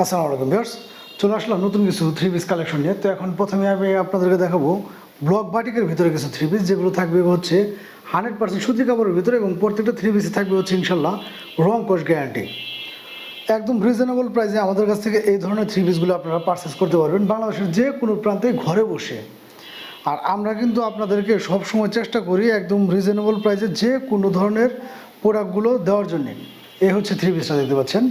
আসসালামু আলাইকুম ভিউয়ার্স, চলে আসলাম নতুন কিছু থ্রি পিস কালেকশন নিয়ে। তো এখন প্রথমে আমি আপনাদেরকে দেখাবো ব্লক বাটিকের ভিতরে কিছু থ্রি পিস, যেগুলো থাকবে হচ্ছে 100% সুতি কাপড়ের ভিতরে এবং প্রত্যেকটা থ্রি পিসে থাকবে হচ্ছে ইনশাল্লাহ রং কোশ গ্যারান্টি। একদম রিজনেবল প্রাইসে আমাদের কাছ থেকে এই ধরনের থ্রি পিসগুলো আপনারা পারচেস করতে পারবেন বাংলাদেশের যে কোনো প্রান্তে ঘরে বসে। আর আমরা কিন্তু আপনাদেরকে সবসময় চেষ্টা করি একদম রিজনেবল প্রাইসে যে কোনো ধরনের প্রোডাক্টগুলো দেওয়ার জন্যে। এই হচ্ছে থ্রি পিসটা দেখতে পাচ্ছেন।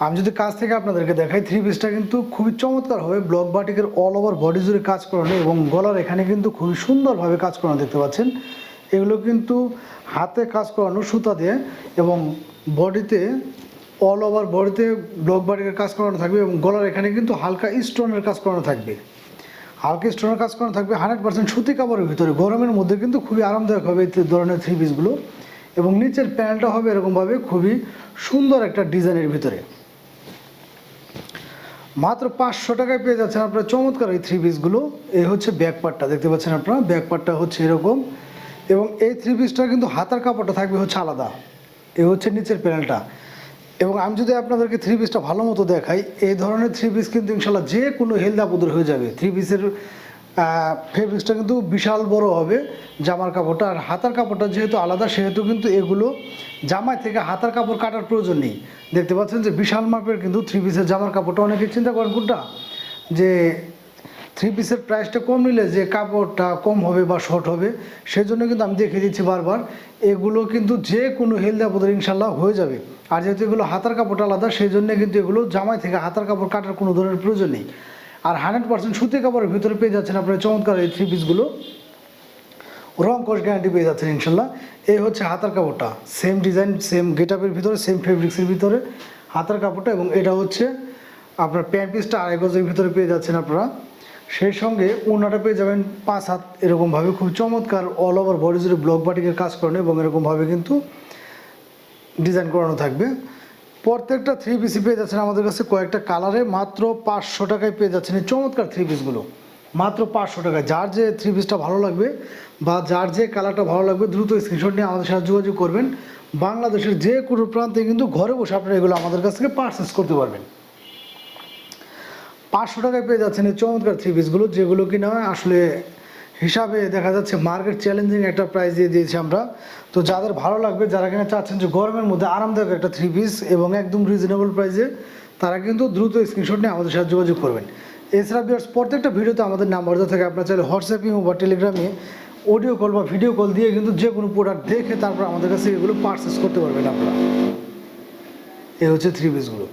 আমি যদি কাজ থেকে আপনাদেরকে দেখাই, থ্রি পিসটা কিন্তু খুবই চমৎকার হবে ব্লক বাটিকের অল ওভার বডি জুড়ে কাজ করানো এবং গলার এখানে কিন্তু খুবই সুন্দরভাবে কাজ করানো দেখতে পাচ্ছেন। এগুলো কিন্তু হাতে কাজ করানো সুতা দিয়ে এবং বডিতে অল ওভার বডিতে ব্লক বাটিকের কাজ করানো থাকবে এবং গলার এখানে কিন্তু হালকা স্টোনের কাজ করানো থাকবে। হালকা স্টোনের কাজ করানো থাকবে 100% সুতি কাপড়ের ভিতরে। গরমের মধ্যে কিন্তু খুবই আরামদায়ক হবে এই ধরনের থ্রি পিসগুলো এবং নিচের প্যানেলটা হবে এরকমভাবে খুবই সুন্দর একটা ডিজাইনের ভিতরে। মাত্র 500 টাকায় পেয়ে যাচ্ছেন আপনারা চমৎকার এই থ্রি পিসগুলো। এই হচ্ছে ব্যাক পার্টটা দেখতে পাচ্ছেন আপনারা, ব্যাক পার্টটা হচ্ছে এরকম এবং এই থ্রি পিসটা কিন্তু হাতার কাপড়টা থাকবে হচ্ছে আলাদা। এই হচ্ছে নিচের প্যানেলটা। এবং আমি যদি আপনাদেরকে থ্রি পিসটা ভালো মতো দেখাই, এই ধরনের থ্রি পিস কিন্তু ইনশাল্লাহ যে কোনো হেলদা পুদুর হয়ে যাবে। থ্রি পিসের ফেব্রিক্সটা কিন্তু বিশাল বড় হবে জামার কাপড়টা। আর হাতার কাপড়টা যেহেতু আলাদা, সেহেতু কিন্তু এগুলো জামায় থেকে হাতার কাপড় কাটার প্রয়োজন নেই। দেখতে পাচ্ছেন যে বিশাল মাপের কিন্তু থ্রি পিসের জামার কাপড়টা। অনেকে চিন্তা করেন কোনটা, যে থ্রি পিসের প্রাইসটা কম নিলে যে কাপড়টা কম হবে বা শর্ট হবে, সেজন্য কিন্তু আমি দেখিয়ে দিচ্ছি বারবার, এগুলো কিন্তু যে কোনো হেলদি আপদের ইনশাল্লাহ হয়ে যাবে। আর যেহেতু এগুলো হাতার কাপড়টা আলাদা, সেই জন্য কিন্তু এগুলো জামাই থেকে হাতার কাপড় কাটার কোনো ধরনের প্রয়োজন নেই। আর 100% সুতি কাপড়ের ভিতরে পেয়ে যাচ্ছেন আপনারা চমৎকার এই থ্রি পিসগুলো, রং কোশ গ্যারান্টি পেয়ে যাচ্ছেন ইনশাল্লাহ। এই হচ্ছে হাতার কাপড়টা, সেম ডিজাইন সেম গেটআপের ভিতরে সেম ফেব্রিক্সের ভিতরে হাতার কাপড়টা এবং এটা হচ্ছে আপনার প্যান্ট পিসটা 2.5 গজের ভিতরে পেয়ে যাচ্ছেন আপনারা। সেই সঙ্গে ওড়নাটা পেয়ে যাবেন 5 হাত এরকমভাবে, খুব চমৎকার অল ওভার বডি জুড়ে ব্লক বাটিকের কাজ করানো এবং এরকমভাবে কিন্তু ডিজাইন করানো থাকবে। প্রত্যেকটা থ্রি পিসই পেয়ে যাচ্ছেন আমাদের কাছে কয়েকটা কালারে। মাত্র 500 টাকায় পেয়ে যাচ্ছেন এই চমৎকার থ্রি পিসগুলো, মাত্র 500 টাকায়। যার যে থ্রি পিসটা ভালো লাগবে বা যার যে কালারটা ভালো লাগবে দ্রুত স্ক্রিনশট নিয়ে আমাদের সাথে যোগাযোগ করবেন। বাংলাদেশের যে কোনো প্রান্তে কিন্তু ঘরে বসে আপনারা এগুলো আমাদের কাছ থেকে পারচেস করতে পারবেন। 500 টাকায় পেয়ে যাচ্ছেন এই চমৎকার থ্রি পিসগুলো, যেগুলো কিনা আসলে হিসাবে দেখা যাচ্ছে মার্কেট চ্যালেঞ্জিং একটা প্রাইস দিয়ে দিয়েছি আমরা। তো যাদের ভালো লাগবে, যারা কিনা চাচ্ছেন যে গরমের মধ্যে আরামদায়ক একটা থ্রি পিস এবং একদম রিজনেবল প্রাইসে, তারা কিন্তু দ্রুত স্ক্রিনশট নিয়ে আমাদের সাথে যোগাযোগ করবেন। এছাড়া ভিউয়ার্স, প্রত্যেকটা ভিডিওতে আমাদের নাম্বার দেওয়া থাকে, আপনার চাইলে হোয়াটসঅ্যাপে বা টেলিগ্রামে অডিও কল বা ভিডিও কল দিয়ে কিন্তু যে কোনো প্রোডাক্ট দেখে তারপর আমাদের কাছে এগুলো পারচেস করতে পারবেন আপনারা। এই হচ্ছে থ্রি পিসগুলো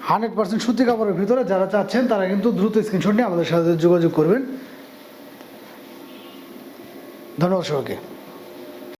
100% সুতি কাপড়ের ভিতরে। যারা চাচ্ছেন তারা কিন্তু দ্রুত স্ক্রিনশট নিয়ে আমাদের সাথে যোগাযোগ করবেন। ধন্যবাদ সবাইকে।